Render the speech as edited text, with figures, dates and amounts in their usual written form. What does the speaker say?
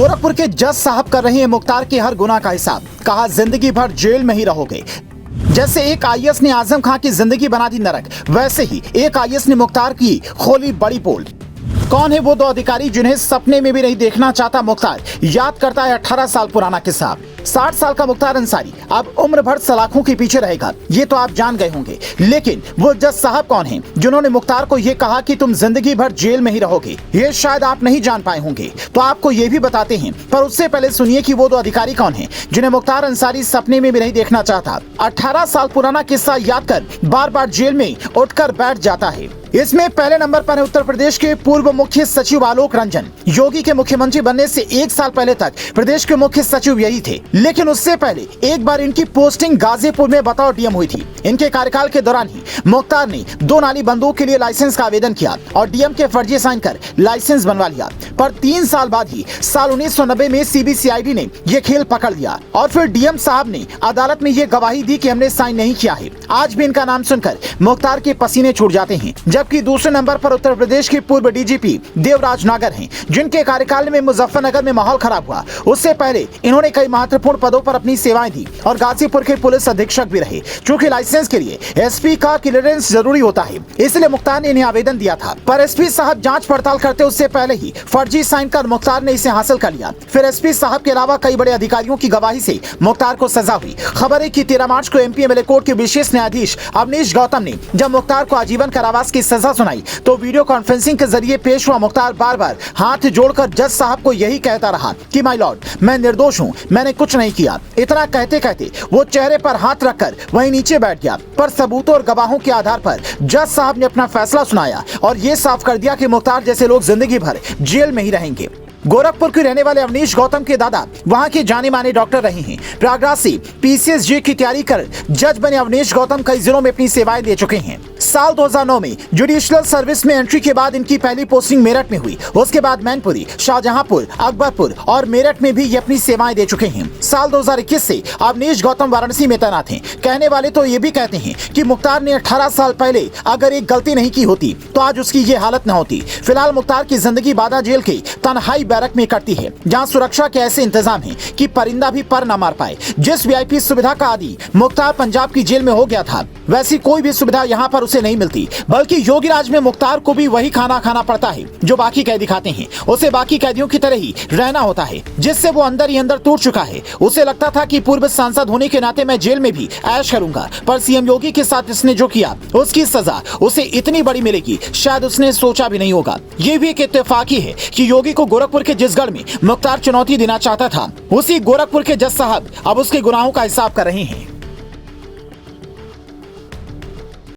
गोरखपुर के जज साहब कर रहे हैं मुख्तार के हर गुनाह का हिसाब। कहा जिंदगी भर जेल में ही रहोगे। जैसे एक आईएएस ने आजम खान की जिंदगी बना दी नरक, वैसे ही एक आईएएस ने मुख्तार की खोली बड़ी पोल। कौन है वो दो अधिकारी जिन्हें सपने में भी नहीं देखना चाहता मुख्तार? याद करता है 18 साल पुराना किस्सा। 60 साल का मुख्तार अंसारी अब उम्र भर सलाखों के पीछे रहेगा, ये तो आप जान गए होंगे। लेकिन वो जज साहब कौन हैं जिन्होंने मुख्तार को ये कहा कि तुम जिंदगी भर जेल में ही रहोगे? ये शायद आप नहीं जान पाए होंगे, तो आपको ये भी बताते हैं। पर उससे पहले सुनिए कि वो दो अधिकारी कौन हैं जिन्हें मुख्तार अंसारी सपने में भी नहीं देखना चाहता। 18 साल पुराना किस्सा याद कर बार बार जेल में उठकर बैठ जाता है। इसमें पहले नंबर पर है उत्तर प्रदेश के पूर्व मुख्य सचिव आलोक रंजन। योगी के मुख्यमंत्री बनने से 1 साल पहले तक प्रदेश के मुख्य सचिव यही थे, लेकिन उससे पहले एक बार इनकी पोस्टिंग गाजीपुर में बतौर डीएम हुई थी। इनके कार्यकाल के दौरान ही मुख्तार ने 2 नाली बंदूक के लिए लाइसेंस का आवेदन किया और डीएम के फर्जी साइन कर लाइसेंस बनवा लिया। पर 3 साल बाद ही साल 1990 में सीबीसीआईडी ने यह खेल पकड़ लिया और फिर डीएम साहब ने अदालत में ये गवाही दी कि हमने साइन नहीं किया है। आज भी इनका नाम सुनकर मुख्तार के पसीने छूट जाते हैं। जबकि दूसरे नंबर पर उत्तर प्रदेश के पूर्व डीजीपी देवराज नागर हैं, जिनके कार्यकाल में मुजफ्फरनगर में माहौल खराब हुआ। उससे पहले इन्होंने कई महत्वपूर्ण पदों पर अपनी सेवाएं दी और गाजीपुर के पुलिस अधीक्षक भी रहे। चूंकि लाइसेंस के लिए एसपी का क्लियरेंस जरूरी होता है, इसलिए मुख्तार ने इन्हें आवेदन दिया था। पर एसपी साहब जांच पड़ताल करते उससे पहले ही फर्जी साइन कर मुख्तार ने इसे हासिल कर लिया। फिर एसपी साहब के अलावा कई बड़े अधिकारियों की गवाही से मुख्तार को सजा हुई। खबर है कि 13 मार्च को एमपी एमएलए कोर्ट के विशेष न्यायाधीश अवनीश गौतम ने जब मुख्तार को आजीवन कारावास की सजा सुनाई तो वीडियो कॉन्फ्रेंसिंग के जरिए पेश हुआ मुख्तार बार बार हाथ जोड़कर जज साहब को यही कहता रहा कि माय लॉर्ड, मैं निर्दोष हूं, मैंने कुछ नहीं किया। इतना कहते कहते वो चेहरे पर हाथ रखकर वहीं नीचे बैठ गया। पर सबूतों और गवाहों के आधार पर जज साहब ने अपना फैसला सुनाया और ये साफ कर दिया कि मुख्तार जैसे लोग जिंदगी भर जेल में ही रहेंगे। गोरखपुर के रहने वाले अवनीश गौतम के दादा वहां के जाने माने डॉक्टर रहे हैं। प्रयागराज से पीसीएसजे की तैयारी कर जज बने अवनीश गौतम कई जिलों में अपनी सेवाएं दे चुके हैं। साल 2009 में जुडिशियल सर्विस में एंट्री के बाद इनकी पहली पोस्टिंग मेरठ में हुई। उसके बाद मैनपुरी, शाहजहांपुर, अकबरपुर और मेरठ में भी ये अपनी सेवाएं दे चुके हैं। साल 2021 से अवनीश गौतम वाराणसी में तैनात हैं। कहने वाले तो ये भी कहते हैं कि मुख्तार ने 18 साल पहले अगर एक गलती नहीं की होती तो आज उसकी ये हालत न होती। फिलहाल मुख्तार की जिंदगी बादा जेल के तन्हाई बैरक में कटती है, जहां सुरक्षा के ऐसे इंतजाम हैं कि परिंदा भी पर न मार पाए। जिस वीआईपी सुविधा का आदी मुख्तार पंजाब की जेल में हो गया था, वैसी कोई भी सुविधा यहाँ पर उसे नहीं मिलती। बल्कि योगी राज में मुख्तार को भी वही खाना खाना पड़ता है जो बाकी कैदी खाते हैं। उसे बाकी कैदियों की तरह ही रहना होता है, जिससे वो अंदर ही अंदर टूट चुका है। उसे लगता था कि पूर्व सांसद होने के नाते मैं जेल में भी ऐश करूंगा, पर सीएम योगी के साथ इसने जो किया उसकी सजा उसे इतनी बड़ी मिलेगी शायद उसने सोचा भी नहीं होगा। ये भी एक इत्तेफाकी है कि योगी को गोरखपुर के जिस गढ़ में मुख्तार चुनौती देना चाहता था, उसी गोरखपुर के जज साहब अब उसके गुनाहों का हिसाब कर रहे हैं।